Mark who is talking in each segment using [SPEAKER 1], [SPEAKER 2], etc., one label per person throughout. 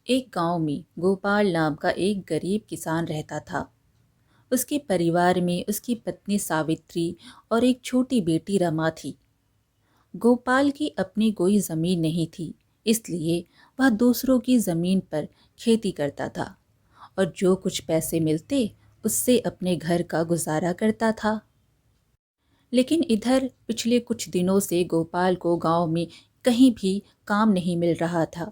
[SPEAKER 1] एक गांव में गोपाल नाम का एक गरीब किसान रहता था। उसके परिवार में उसकी पत्नी सावित्री और एक छोटी बेटी रमा थी। गोपाल की अपनी कोई जमीन नहीं थी, इसलिए वह दूसरों की जमीन पर खेती करता था और जो कुछ पैसे मिलते उससे अपने घर का गुजारा करता था। लेकिन इधर पिछले कुछ दिनों से गोपाल को गांव में कहीं भी काम नहीं मिल रहा था,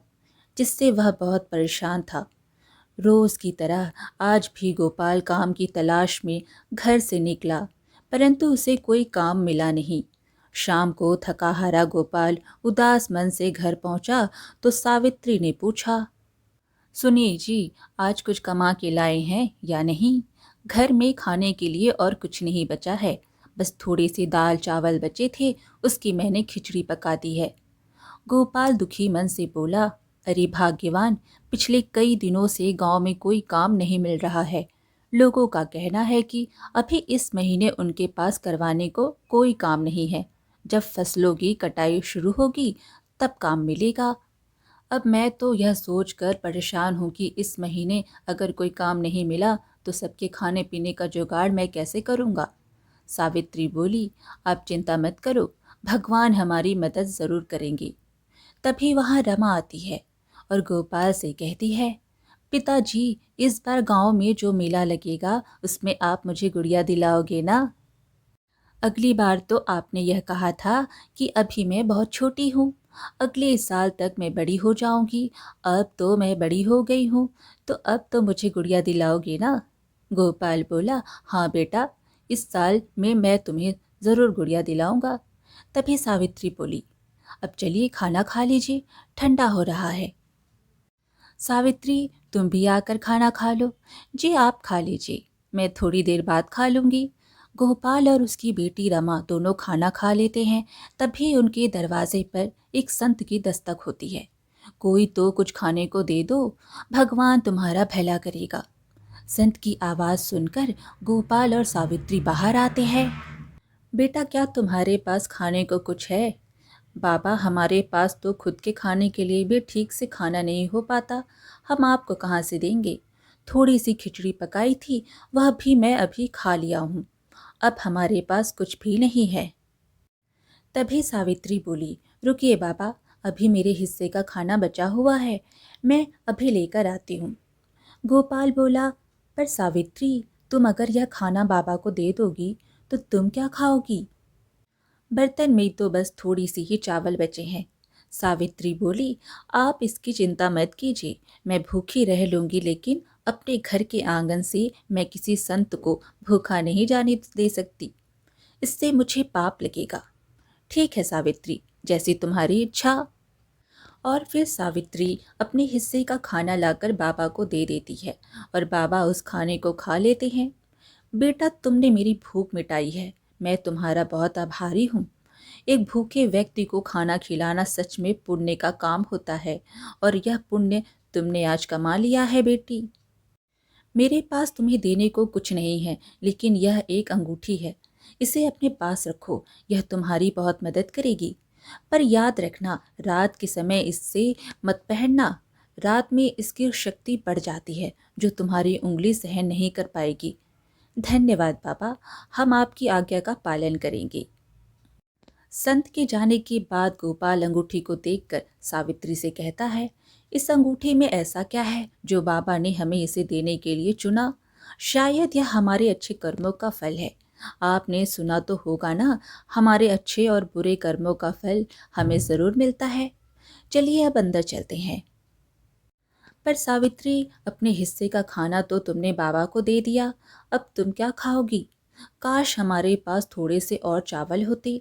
[SPEAKER 1] जिससे वह बहुत परेशान था। रोज की तरह आज भी गोपाल काम की तलाश में घर से निकला, परंतु उसे कोई काम मिला नहीं। शाम को थका हारा गोपाल उदास मन से घर पहुंचा तो सावित्री ने पूछा, सुनिए जी, आज कुछ कमा के लाए हैं या नहीं? घर में खाने के लिए और कुछ नहीं बचा है, बस थोड़ी सी दाल चावल बचे थे, उसकी मैंने खिचड़ी पका दी है। गोपाल दुखी मन से बोला, अरे भाग्यवान, पिछले कई दिनों से गांव में कोई काम नहीं मिल रहा है। लोगों का कहना है कि अभी इस महीने उनके पास करवाने को कोई काम नहीं है। जब फसलों की कटाई शुरू होगी तब काम मिलेगा। अब मैं तो यह सोचकर परेशान हूँ कि इस महीने अगर कोई काम नहीं मिला तो सबके खाने पीने का जुगाड़ मैं कैसे करूँगा। सावित्री बोली, आप चिंता मत करो, भगवान हमारी मदद ज़रूर करेंगे। तभी वहां रमा आती है और गोपाल से कहती है, पिताजी, इस बार गांव में जो मेला लगेगा उसमें आप मुझे गुड़िया दिलाओगे ना? अगली बार तो आपने यह कहा था कि अभी मैं बहुत छोटी हूँ, अगले साल तक मैं बड़ी हो जाऊंगी। अब तो मैं बड़ी हो गई हूँ, तो अब तो मुझे गुड़िया दिलाओगे ना? गोपाल बोला, हाँ बेटा, इस साल में मैं तुम्हें ज़रूर गुड़िया दिलाऊंगा। तभी सावित्री बोली, अब चलिए खाना खा लीजिए, ठंडा हो रहा है। सावित्री, तुम भी आकर खाना खा लो। जी आप खा लीजिए, मैं थोड़ी देर बाद खा लूंगी। गोपाल और उसकी बेटी रमा दोनों खाना खा लेते हैं। तभी उनके दरवाजे पर एक संत की दस्तक होती है। कोई तो कुछ खाने को दे दो, भगवान तुम्हारा भला करेगा। संत की आवाज सुनकर गोपाल और सावित्री बाहर आते हैं। बेटा, क्या तुम्हारे पास खाने को कुछ है? बाबा, हमारे पास तो खुद के खाने के लिए भी ठीक से खाना नहीं हो पाता, हम आपको कहाँ से देंगे? थोड़ी सी खिचड़ी पकाई थी, वह भी मैं अभी खा लिया हूँ। अब हमारे पास कुछ भी नहीं है। तभी सावित्री बोली, रुकिए बाबा, अभी मेरे हिस्से का खाना बचा हुआ है, मैं अभी लेकर आती हूँ। गोपाल बोला, पर सावित्री, तुम अगर यह खाना बाबा को दे दोगी तो तुम क्या खाओगी? बर्तन में तो बस थोड़ी सी ही चावल बचे हैं। सावित्री बोली, आप इसकी चिंता मत कीजिए, मैं भूखी रह लूंगी, लेकिन अपने घर के आंगन से मैं किसी संत को भूखा नहीं जाने दे सकती, इससे मुझे पाप लगेगा। ठीक है सावित्री, जैसी तुम्हारी इच्छा। और फिर सावित्री अपने हिस्से का खाना लाकर बाबा को दे देती है और बाबा उस खाने को खा लेते हैं। बेटा, तुमने मेरी भूख मिटाई है, मैं तुम्हारा बहुत आभारी हूँ। एक भूखे व्यक्ति को खाना खिलाना सच में पुण्य का काम होता है, और यह पुण्य तुमने आज कमा लिया है बेटी। मेरे पास तुम्हें देने को कुछ नहीं है, लेकिन यह एक अंगूठी है, इसे अपने पास रखो, यह तुम्हारी बहुत मदद करेगी। पर याद रखना, रात के समय इससे मत पहनना, रात में इसकी शक्ति बढ़ जाती है जो तुम्हारी उंगली सहन नहीं कर पाएगी। धन्यवाद बाबा, हम आपकी आज्ञा का पालन करेंगे। संत के जाने के बाद गोपाल अंगूठी को देखकर सावित्री से कहता है, इस अंगूठी में ऐसा क्या है जो बाबा ने हमें इसे देने के लिए चुना? शायद यह हमारे अच्छे कर्मों का फल है। आपने सुना तो होगा ना, हमारे अच्छे और बुरे कर्मों का फल हमें जरूर मिलता है। चलिए अब अंदर चलते हैं। पर सावित्री, अपने हिस्से का खाना तो तुमने बाबा को दे दिया, अब तुम क्या खाओगी? काश हमारे पास थोड़े से और चावल होते।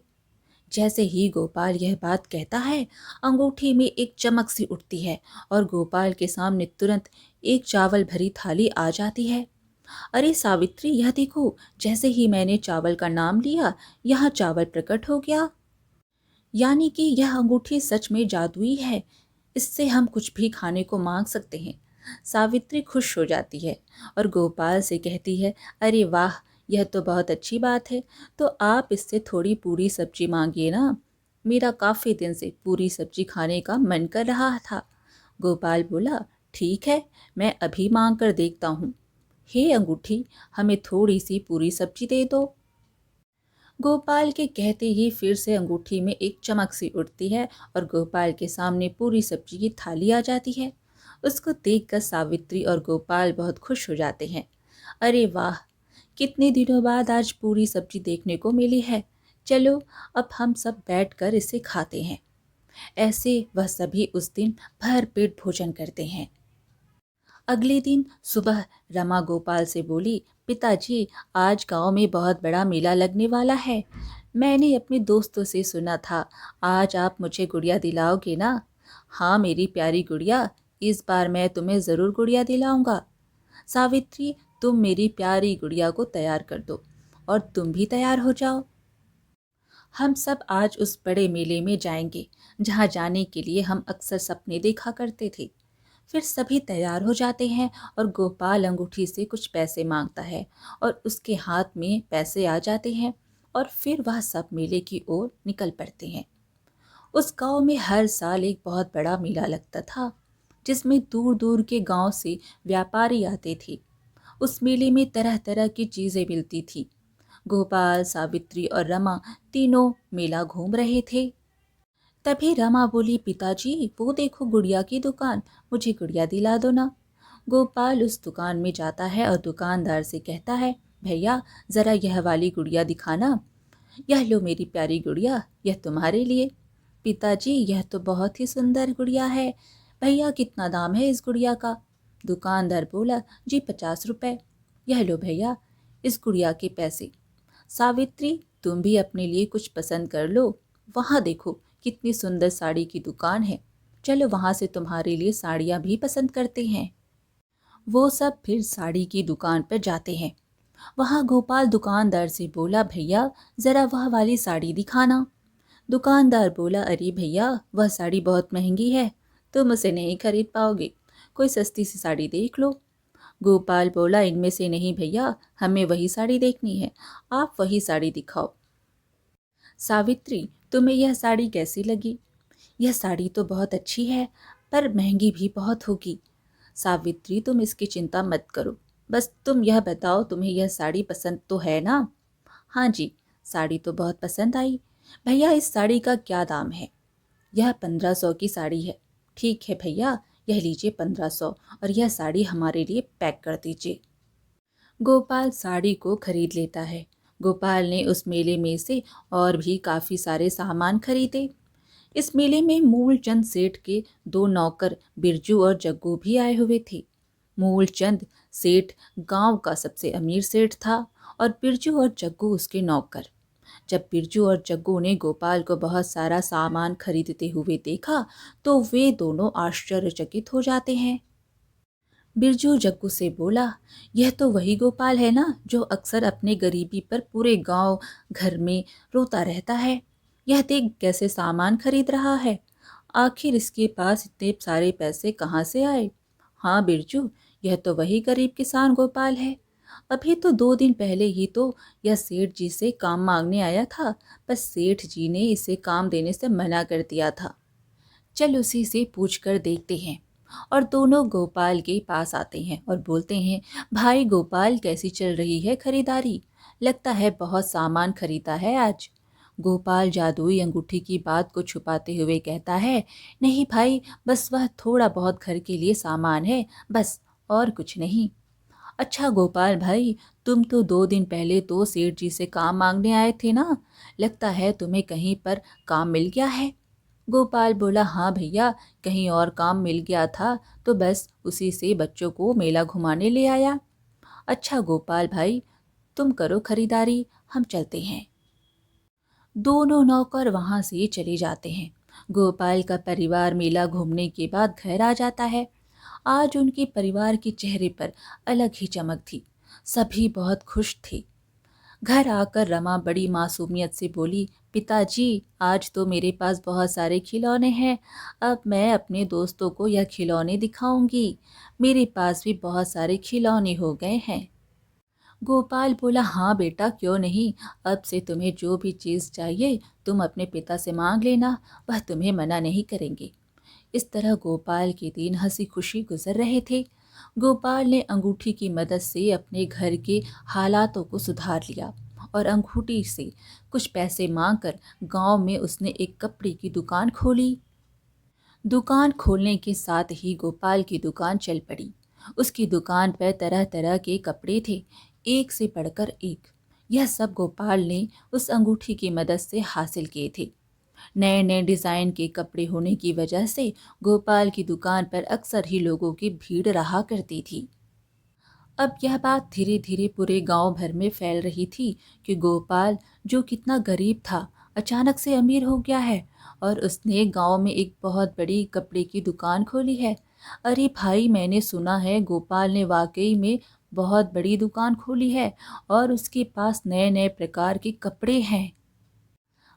[SPEAKER 1] जैसे ही गोपाल यह बात कहता है, अंगूठी में एक चमक सी उठती है और गोपाल के सामने तुरंत एक चावल भरी थाली आ जाती है। अरे सावित्री, यह देखो, जैसे ही मैंने चावल का नाम लिया, यहाँ चावल प्रकट हो गया। यानी कि यह अंगूठी सच में जादुई है, इससे हम कुछ भी खाने को मांग सकते हैं। सावित्री खुश हो जाती है और गोपाल से कहती है, अरे वाह, यह तो बहुत अच्छी बात है, तो आप इससे थोड़ी पूरी सब्जी मांगिए ना, मेरा काफ़ी दिन से पूरी सब्जी खाने का मन कर रहा था। गोपाल बोला, ठीक है, मैं अभी मांग कर देखता हूँ। हे अंगूठी, हमें थोड़ी सी पूरी सब्जी दे दो। गोपाल के कहते ही फिर से अंगूठी में एक चमक सी उठती है और गोपाल के सामने पूरी सब्जी की थाली आ जाती है। उसको देखकर सावित्री और गोपाल बहुत खुश हो जाते हैं। अरे वाह, कितने दिनों बाद आज पूरी सब्जी देखने को मिली है। चलो, अब हम सब बैठकर इसे खाते हैं। ऐसे वह सभी उस दिन भर पेट भोजन करते हैं। अगले दिन सुबह रमा गोपाल से बोली, पिताजी, आज गांव में बहुत बड़ा मेला लगने वाला है। मैंने अपने दोस्तों से सुना था, आज आप मुझे गुड़िया दिलाओगे ना? हाँ मेरी प्यारी गुड़िया, इस बार मैं तुम्हें ज़रूर गुड़िया दिलाऊंगा। सावित्री, तुम मेरी प्यारी गुड़िया को तैयार कर दो और तुम भी तैयार हो जाओ। हम सब आज उस बड़े मेले में जाएंगे जहाँ जाने के लिए हम अक्सर सपने देखा करते थे। फिर सभी तैयार हो जाते हैं और गोपाल अंगूठी से कुछ पैसे मांगता है और उसके हाथ में पैसे आ जाते हैं और फिर वह सब मेले की ओर निकल पड़ते हैं। उस गांव में हर साल एक बहुत बड़ा मेला लगता था जिसमें दूर दूर के गांव से व्यापारी आते थे। उस मेले में तरह तरह की चीजें मिलती थी। गोपाल, सावित्री और रमा तीनों मेला घूम रहे थे। तभी रमा बोली, पिताजी, वो देखो गुड़िया की दुकान, मुझे गुड़िया दिला दो ना। गोपाल उस दुकान में जाता है और दुकानदार से कहता है, भैया जरा यह वाली गुड़िया दिखाना। यह लो मेरी प्यारी गुड़िया, यह तुम्हारे लिए। पिताजी, यह तो बहुत ही सुंदर गुड़िया है। भैया कितना दाम है इस गुड़िया का? दुकानदार बोला, जी 50 रुपए। यह लो भैया इस गुड़िया के पैसे। सावित्री, तुम भी अपने लिए कुछ पसंद कर लो। वहाँ देखो कितनी सुंदर साड़ी की दुकान है, चलो वहाँ से तुम्हारे लिए साड़ियाँ भी पसंद करते हैं। वो सब फिर साड़ी की दुकान पर जाते हैं। वहाँ गोपाल दुकानदार से बोला, भैया ज़रा वह वाली साड़ी दिखाना। दुकानदार बोला, अरे भैया वह साड़ी बहुत महंगी है, तुम उसे नहीं खरीद पाओगे, कोई सस्ती सी साड़ी देख लो। गोपाल बोला, इनमें से नहीं भैया, हमें वही साड़ी देखनी है, आप वही साड़ी दिखाओ। सावित्री, तुम्हें यह साड़ी कैसी लगी? यह साड़ी तो बहुत अच्छी है, पर महंगी भी बहुत होगी। सावित्री, तुम इसकी चिंता मत करो, बस तुम यह बताओ तुम्हें यह साड़ी पसंद तो है ना? हाँ जी, साड़ी तो बहुत पसंद आई। भैया इस साड़ी का क्या दाम है? यह 1500 की साड़ी है। ठीक है भैया, यह लीजिए 1500 और यह साड़ी हमारे लिए पैक कर दीजिए। गोपाल साड़ी को खरीद लेता है। गोपाल ने उस मेले में से और भी काफ़ी सारे सामान खरीदे। इस मेले में मूलचंद सेठ के दो नौकर बिरजू और जग्गू भी आए हुए थे। मूलचंद सेठ गांव का सबसे अमीर सेठ था और बिरजू और जग्गू उसके नौकर। जब बिरजू और जग्गू ने गोपाल को बहुत सारा सामान खरीदते हुए देखा तो वे दोनों आश्चर्यचकित हो जाते हैं। बिरजू जग्गू से बोला, यह तो वही गोपाल है ना जो अक्सर अपने गरीबी पर पूरे गांव घर में रोता रहता है। यह देख कैसे सामान खरीद रहा है, आखिर इसके पास इतने सारे पैसे कहाँ से आए? हाँ बिरजू, यह तो वही गरीब किसान गोपाल है। अभी तो 2 दिन पहले ही तो यह सेठ जी से काम मांगने आया था, बस सेठ जी ने इसे काम देने से मना कर दिया था। चल उसी से पूछ कर देखते हैं। और दोनों गोपाल के पास आते हैं और बोलते हैं, भाई गोपाल कैसी चल रही है खरीदारी? लगता है बहुत सामान खरीदा है आज। गोपाल जादुई अंगूठी की बात को छुपाते हुए कहता है, नहीं भाई, बस वह थोड़ा बहुत घर के लिए सामान है, बस, और कुछ नहीं। अच्छा गोपाल भाई, तुम तो 2 दिन पहले तो सेठ जी से काम मांगने आए थे ना, लगता है तुम्हें कहीं पर काम मिल गया है? गोपाल बोला, हाँ भैया, कहीं और काम मिल गया था तो बस उसी से बच्चों को मेला घुमाने ले आया। अच्छा गोपाल भाई, तुम करो खरीदारी, हम चलते हैं। दोनों नौकर वहां से चले जाते हैं। गोपाल का परिवार मेला घूमने के बाद घर आ जाता है। आज उनके परिवार के चेहरे पर अलग ही चमक थी, सभी बहुत खुश थे। घर आकर रमा बड़ी मासूमियत से बोली, पिताजी, आज तो मेरे पास बहुत सारे खिलौने हैं, अब मैं अपने दोस्तों को यह खिलौने दिखाऊंगी, मेरे पास भी बहुत सारे खिलौने हो गए हैं। गोपाल बोला, हाँ बेटा, क्यों नहीं, अब से तुम्हें जो भी चीज़ चाहिए तुम अपने पिता से मांग लेना, वह तुम्हें मना नहीं करेंगे। इस तरह गोपाल के दिन हंसी खुशी गुजर रहे थे। गोपाल ने अंगूठी की मदद से अपने घर के हालातों को सुधार लिया और अंगूठी से कुछ पैसे मांगकर गांव में उसने एक कपड़े की दुकान खोली। दुकान खोलने के साथ ही गोपाल की दुकान चल पड़ी। उसकी दुकान पर तरह तरह के कपड़े थे, एक से बढ़कर एक। यह सब गोपाल ने उस अंगूठी की मदद से हासिल किए थे। नए नए डिजाइन के कपड़े होने की वजह से गोपाल की दुकान पर अक्सर ही लोगों की भीड़ रहा करती थी। अब यह बात धीरे धीरे पूरे गांव भर में फैल रही थी कि गोपाल, जो कितना गरीब था, अचानक से अमीर हो गया है और उसने गांव में एक बहुत बड़ी कपड़े की दुकान खोली है। अरे भाई, मैंने सुना है गोपाल ने वाकई में बहुत बड़ी दुकान खोली है और उसके पास नए नए प्रकार के कपड़े हैं।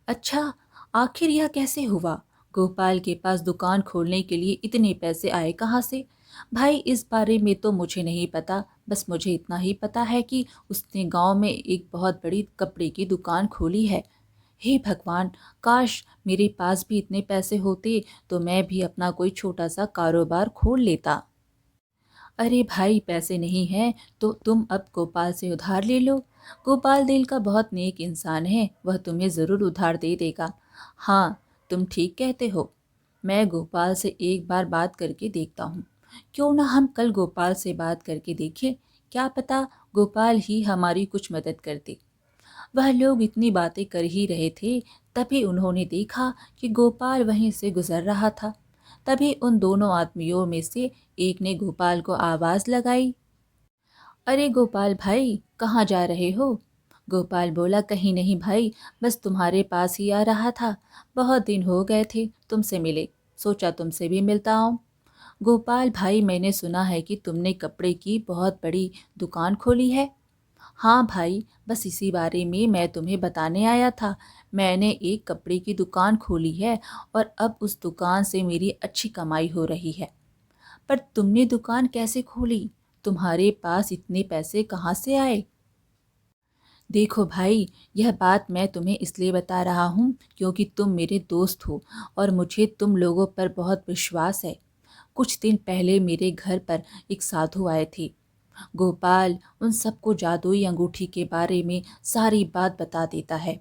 [SPEAKER 1] अच्छा, आखिर यह कैसे हुआ? गोपाल के पास दुकान खोलने के लिए इतने पैसे आए कहाँ से? भाई, इस बारे में तो मुझे नहीं पता। बस मुझे इतना ही पता है कि उसने गांव में एक बहुत बड़ी कपड़े की दुकान खोली है। हे भगवान! काश मेरे पास भी इतने पैसे होते तो मैं भी अपना कोई छोटा सा कारोबार खोल लेता। अरे भाई, पैसे नहीं हैं तो तुम अब गोपाल से उधार ले लो। गोपाल दिल का बहुत नेक इंसान है, वह तुम्हें ज़रूर उधार दे देगा। हाँ, तुम ठीक कहते हो। मैं गोपाल से एक बार बात करके देखता हूँ। क्यों ना हम कल गोपाल से बात करके देखें, क्या पता गोपाल ही हमारी कुछ मदद कर दे। वह लोग इतनी बातें कर ही रहे थे, तभी उन्होंने देखा कि गोपाल वहीं से गुजर रहा था। तभी उन दोनों आदमियों में से एक ने गोपाल को आवाज लगाई। अरे गोपाल भाई, कहाँ जा रहे हो? गोपाल बोला, कहीं नहीं भाई, बस तुम्हारे पास ही आ रहा था। बहुत दिन हो गए थे तुमसे मिले, सोचा तुमसे भी मिलता हूँ। गोपाल भाई, मैंने सुना है कि तुमने कपड़े की बहुत बड़ी दुकान खोली है। हाँ भाई, बस इसी बारे में मैं तुम्हें बताने आया था। मैंने एक कपड़े की दुकान खोली है और अब उस दुकान से मेरी अच्छी कमाई हो रही है। पर तुमने दुकान कैसे खोली? तुम्हारे पास इतने पैसे कहाँ से आए? देखो भाई, यह बात मैं तुम्हें इसलिए बता रहा हूँ क्योंकि तुम मेरे दोस्त हो और मुझे तुम लोगों पर बहुत विश्वास है। कुछ दिन पहले मेरे घर पर एक साधु आए थे। गोपाल उन सबको जादुई अंगूठी के बारे में सारी बात बता देता है।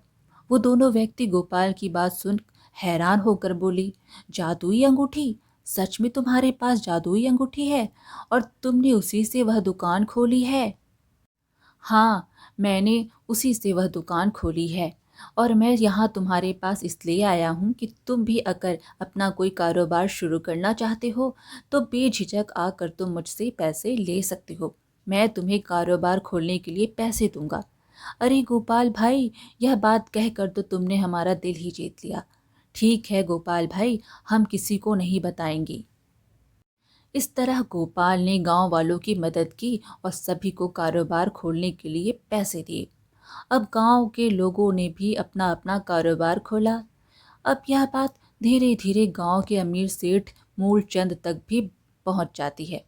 [SPEAKER 1] वो दोनों व्यक्ति गोपाल की बात सुन हैरान होकर बोली, जादुई अंगूठी? सच में तुम्हारे पास जादुई अंगूठी है और तुमने उसी से वह दुकान खोली है? हाँ, मैंने उसी से वह दुकान खोली है और मैं यहाँ तुम्हारे पास इसलिए आया हूँ कि तुम भी अगर अपना कोई कारोबार शुरू करना चाहते हो तो बेझिझक आकर तुम मुझसे पैसे ले सकते हो। मैं तुम्हें कारोबार खोलने के लिए पैसे दूंगा। अरे गोपाल भाई, यह बात कहकर तो तुमने हमारा दिल ही जीत लिया। ठीक है गोपाल भाई, हम किसी को नहीं बताएंगे। इस तरह गोपाल ने गांव वालों की मदद की और सभी को कारोबार खोलने के लिए पैसे दिए। अब गांव के लोगों ने भी अपना अपना कारोबार खोला। अब यह बात धीरे धीरे गांव के अमीर सेठ मूलचंद तक भी पहुंच जाती है।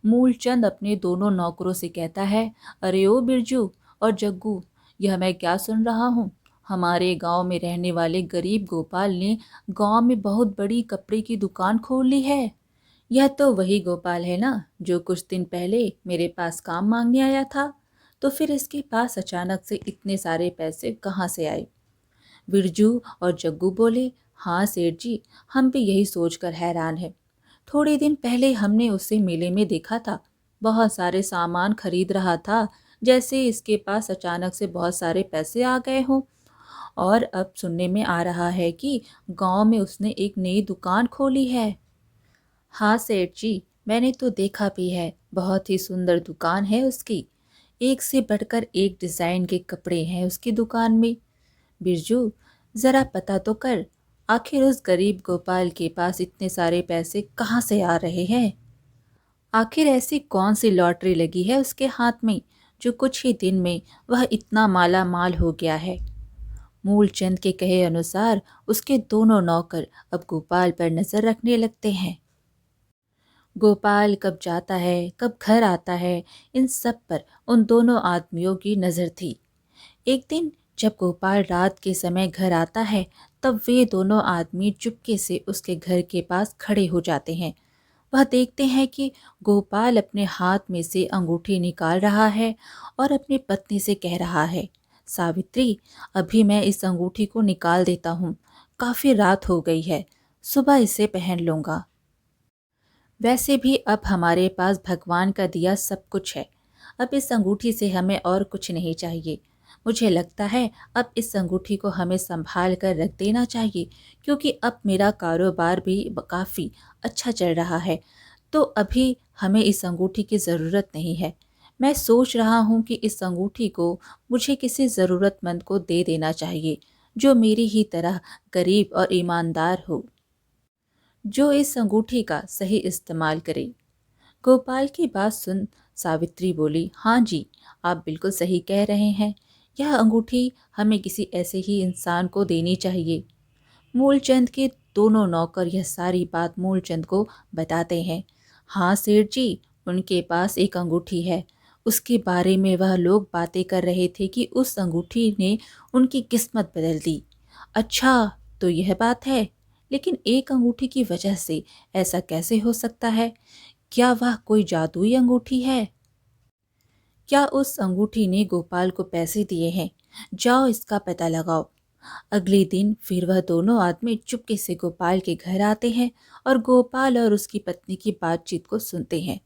[SPEAKER 1] मूलचंद अपने दोनों नौकरों से कहता है, अरे ओ बिरजू और जग्गू, यह मैं क्या सुन रहा हूँ? हमारे गांव में रहने वाले गरीब गोपाल ने गांव में बहुत बड़ी कपड़े की दुकान खोल ली है। यह तो वही गोपाल है ना, जो कुछ दिन पहले मेरे पास काम मांगने आया था। तो फिर इसके पास अचानक से इतने सारे पैसे कहाँ से आए? बिरजू और जग्गू बोले, हाँ सेठ जी, हम भी यही सोचकर हैरान हैं। थोड़े दिन पहले हमने उसे मेले में देखा था, बहुत सारे सामान खरीद रहा था, जैसे इसके पास अचानक से बहुत सारे पैसे आ गए हों। और अब सुनने में आ रहा है कि गांव में उसने एक नई दुकान खोली है। हाँ सेठ जी, मैंने तो देखा भी है, बहुत ही सुंदर दुकान है उसकी। एक से बढ़कर एक डिज़ाइन के कपड़े हैं उसकी दुकान में। बिरजू, ज़रा पता तो कर, आखिर उस गरीब गोपाल के पास इतने सारे पैसे कहाँ से आ रहे हैं? आखिर ऐसी कौन सी लॉटरी लगी है उसके हाथ में जो कुछ ही दिन में वह इतना माला माल हो गया है? मूलचंद के कहे अनुसार उसके दोनों नौकर अब गोपाल पर नजर रखने लगते हैं। गोपाल कब जाता है, कब घर आता है, इन सब पर उन दोनों आदमियों की नज़र थी। एक दिन जब गोपाल रात के समय घर आता है तब वे दोनों आदमी चुपके से उसके घर के पास खड़े हो जाते हैं। वह देखते हैं कि गोपाल अपने हाथ में से अंगूठी निकाल रहा है और अपनी पत्नी से कह रहा है, सावित्री, अभी मैं इस अंगूठी को निकाल देता हूँ। काफी रात हो गई है, सुबह इसे पहन लूंगा। वैसे भी अब हमारे पास भगवान का दिया सब कुछ है। अब इस अंगूठी से हमें और कुछ नहीं चाहिए। मुझे लगता है अब इस अंगूठी को हमें संभाल कर रख देना चाहिए, क्योंकि अब मेरा कारोबार भी काफ़ी अच्छा चल रहा है। तो अभी हमें इस अंगूठी की ज़रूरत नहीं है। मैं सोच रहा हूँ कि इस अंगूठी को मुझे किसी ज़रूरतमंद को दे देना चाहिए, जो मेरी ही तरह गरीब और ईमानदार हो, जो इस अंगूठी का सही इस्तेमाल करे। गोपाल की बात सुन सावित्री बोली, हाँ जी, आप बिल्कुल सही कह रहे हैं। यह अंगूठी हमें किसी ऐसे ही इंसान को देनी चाहिए। मूलचंद के दोनों नौकर यह सारी बात मूलचंद को बताते हैं। हाँ सेठ जी, उनके पास एक अंगूठी है। उसके बारे में वह लोग बातें कर रहे थे कि उस अंगूठी ने उनकी किस्मत बदल दी। अच्छा, तो यह बात है। लेकिन एक अंगूठी की वजह से ऐसा कैसे हो सकता है? क्या वह कोई जादुई अंगूठी है? क्या उस अंगूठी ने गोपाल को पैसे दिए हैं? जाओ इसका पता लगाओ। अगले दिन फिर वह दोनों आदमी चुपके से गोपाल के घर आते हैं और गोपाल और उसकी पत्नी की बातचीत को सुनते हैं।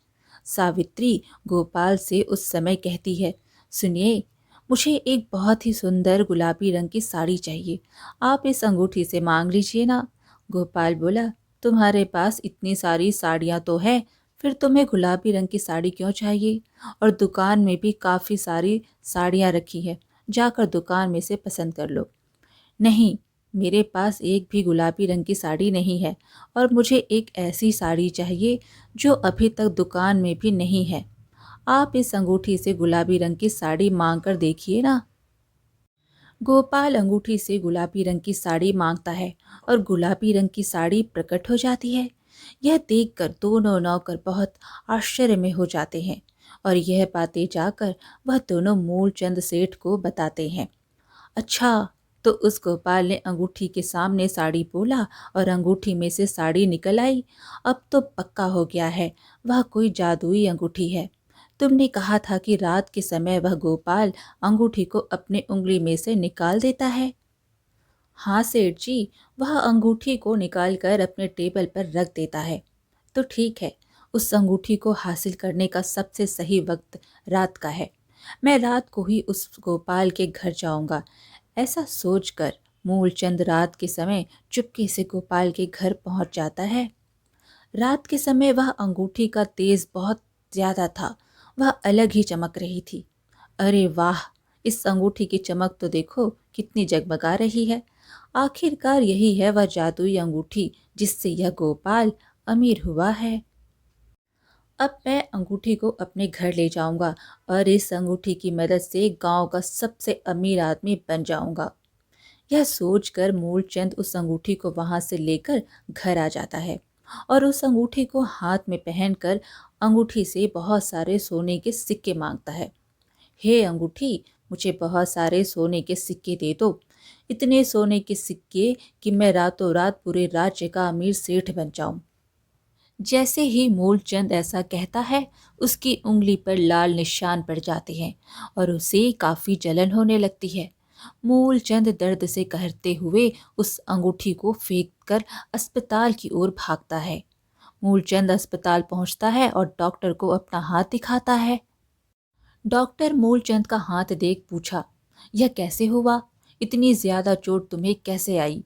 [SPEAKER 1] सावित्री गोपाल से उस समय कहती है, सुनिए, मुझे एक बहुत ही सुंदर गुलाबी रंग की साड़ी चाहिए। आप इस अंगूठी से मांग लीजिए ना। गोपाल बोला, तुम्हारे पास इतनी सारी साड़ियाँ तो है, फिर तुम्हें गुलाबी रंग की साड़ी क्यों चाहिए? और दुकान में भी काफ़ी सारी साड़ियाँ रखी है, जाकर दुकान में से पसंद कर लो। नहीं, मेरे पास एक भी गुलाबी रंग की साड़ी नहीं है, और मुझे एक ऐसी साड़ी चाहिए जो अभी तक दुकान में भी नहीं है। आप इस अंगूठी से गुलाबी रंग की साड़ी मांग कर देखिए ना। गोपाल अंगूठी से गुलाबी रंग की साड़ी मांगता है और गुलाबी रंग की साड़ी प्रकट हो जाती है। यह देखकर दोनों नौकर बहुत आश्चर्य में हो जाते हैं और यह बातें जाकर वह दोनों मूलचंद सेठ को बताते हैं। अच्छा, तो उस गोपाल ने अंगूठी के सामने साड़ी बोला और अंगूठी में से साड़ी निकल आई। अब तो पक्का हो गया है, वह कोई जादुई अंगूठी है। तुमने कहा था कि रात के समय वह गोपाल अंगूठी को अपने उंगली में से निकाल देता है। हाँ सेठ जी, वह अंगूठी को निकालकर अपने टेबल पर रख देता है। तो ठीक है, उस अंगूठी को हासिल करने का सबसे सही वक्त रात का है। मैं रात को ही उस गोपाल के घर जाऊंगा। ऐसा सोचकर मूलचंद रात के समय चुपके से गोपाल के घर पहुंच जाता है। रात के समय वह अंगूठी का तेज बहुत ज्यादा था। वह अलग ही चमक रही थी। अरे वाह, इस अंगूठी की चमक तो देखो कितनी जगमगा रही है। आखिरकार यही है वह जादुई अंगूठी जिससे यह गोपाल अमीर हुआ है। अब मैं अंगूठी को अपने घर ले जाऊंगा और इस अंगूठी की मदद से गांव का सबसे अमीर आदमी बन जाऊंगा। यह सोचकर मूलचंद उस अंगूठी को वहां से लेकर घर आ जाता है और उस अंगूठी को हाथ में पहनकर अंगूठी से बहुत सारे सोने के सिक्के मांगता है। हे अंगूठी, मुझे बहुत सारे सोने के सिक्के दे दो। इतने सोने के सिक्के कि मैं रातों रात पूरे राज्य का अमीर सेठ बन जाऊं। जैसे ही मूलचंद ऐसा कहता है, उसकी उंगली पर लाल निशान पड़ जाते हैं और उसे काफी जलन होने लगती है। मूलचंद दर्द से कहरते हुए उस अंगूठी को फेंककर अस्पताल की ओर भागता है। मूलचंद अस्पताल पहुंचता है और डॉक्टर को अपना हाथ दिखाता है। डॉक्टर मूलचंद का हाथ देख पूछा, यह कैसे हुआ? इतनी ज्यादा चोट तुम्हें कैसे आई?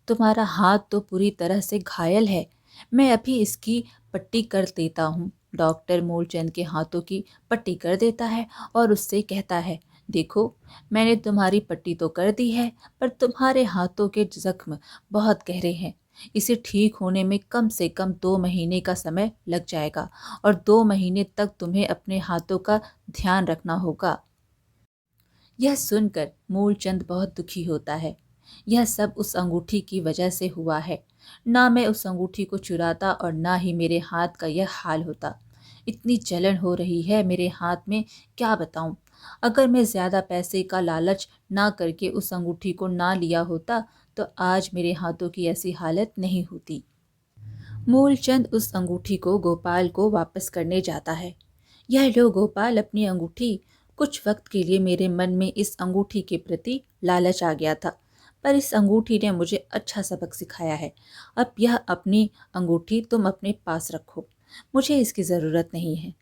[SPEAKER 1] तुम्हारा हाथ तो पूरी तरह से घायल है। मैं अभी इसकी पट्टी कर देता हूँ। डॉक्टर मूलचंद के हाथों की पट्टी कर देता है और उससे कहता है, देखो, मैंने तुम्हारी पट्टी तो कर दी है, पर तुम्हारे हाथों के जख्म बहुत गहरे हैं। इसे ठीक होने में कम से कम 2 महीने का समय लग जाएगा और 2 महीने तक तुम्हें अपने हाथों का ध्यान रखना होगा। यह सुनकर मूलचंद बहुत दुखी होता है। यह सब उस अंगूठी की वजह से हुआ है। ना मैं उस अंगूठी को चुराता और ना ही मेरे हाथ का यह हाल होता। इतनी जलन हो रही है मेरे हाथ में, क्या बताऊं। अगर मैं ज़्यादा पैसे का लालच ना करके उस अंगूठी को ना लिया होता तो आज मेरे हाथों की ऐसी हालत नहीं होती। मूलचंद उस अंगूठी को गोपाल को वापस करने जाता है। यह लो गोपाल अपनी अंगूठी। कुछ वक्त के लिए मेरे मन में इस अंगूठी के प्रति लालच आ गया था, पर इस अंगूठी ने मुझे अच्छा सबक सिखाया है। अब यह अपनी अंगूठी तुम अपने पास रखो, मुझे इसकी ज़रूरत नहीं है।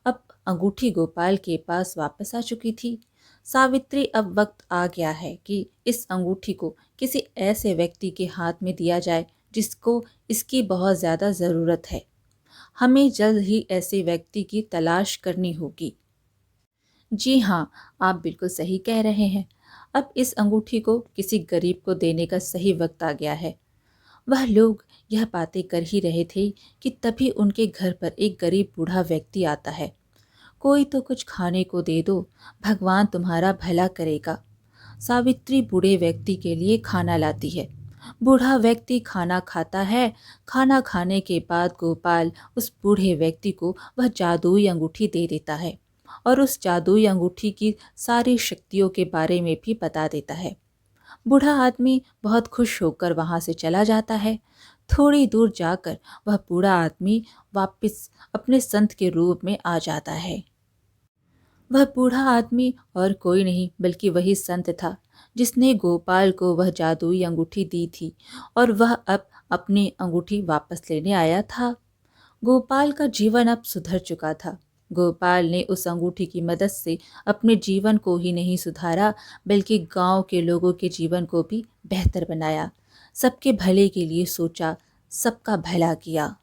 [SPEAKER 1] अब अंगूठी गोपाल के पास वापस आ चुकी थी। सावित्री, अब वक्त आ गया है कि इस अंगूठी को किसी ऐसे व्यक्ति के हाथ में दिया जाए जिसको इसकी बहुत ज़्यादा ज़रूरत है। हमें जल्द ही ऐसे व्यक्ति की तलाश करनी होगी। जी हाँ, आप बिल्कुल सही कह रहे हैं। अब इस अंगूठी को किसी गरीब को देने का सही वक्त आ गया है। वह लोग यह बातें कर ही रहे थे कि तभी उनके घर पर एक गरीब बूढ़ा व्यक्ति आता है। कोई तो कुछ खाने को दे दो, भगवान तुम्हारा भला करेगा। सावित्री बूढ़े व्यक्ति के लिए खाना लाती है। बूढ़ा व्यक्ति खाना खाता है। खाना खाने के बाद गोपाल उस बूढ़े व्यक्ति को वह जादुई अंगूठी दे देता है और उस जादुई अंगूठी की सारी शक्तियों के बारे में भी बता देता है। बूढ़ा आदमी बहुत खुश होकर वहां से चला जाता है। थोड़ी दूर जाकर वह बूढ़ा आदमी वापस अपने संत के रूप में आ जाता है। वह बूढ़ा आदमी और कोई नहीं बल्कि वही संत था जिसने गोपाल को वह जादुई अंगूठी दी थी और वह अब अपनी अंगूठी वापस लेने आया था। गोपाल का जीवन अब सुधर चुका था। गोपाल ने उस अंगूठी की मदद से अपने जीवन को ही नहीं सुधारा बल्कि गांव के लोगों के जीवन को भी बेहतर बनाया। सबके भले के लिए सोचा, सबका भला किया।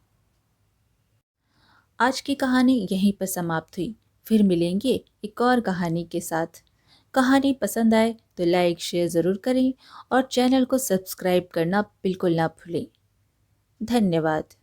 [SPEAKER 1] आज की कहानी यहीं पर समाप्त हुई। फिर मिलेंगे एक और कहानी के साथ। कहानी पसंद आए तो लाइक शेयर ज़रूर करें और चैनल को सब्सक्राइब करना बिल्कुल ना भूलें। धन्यवाद।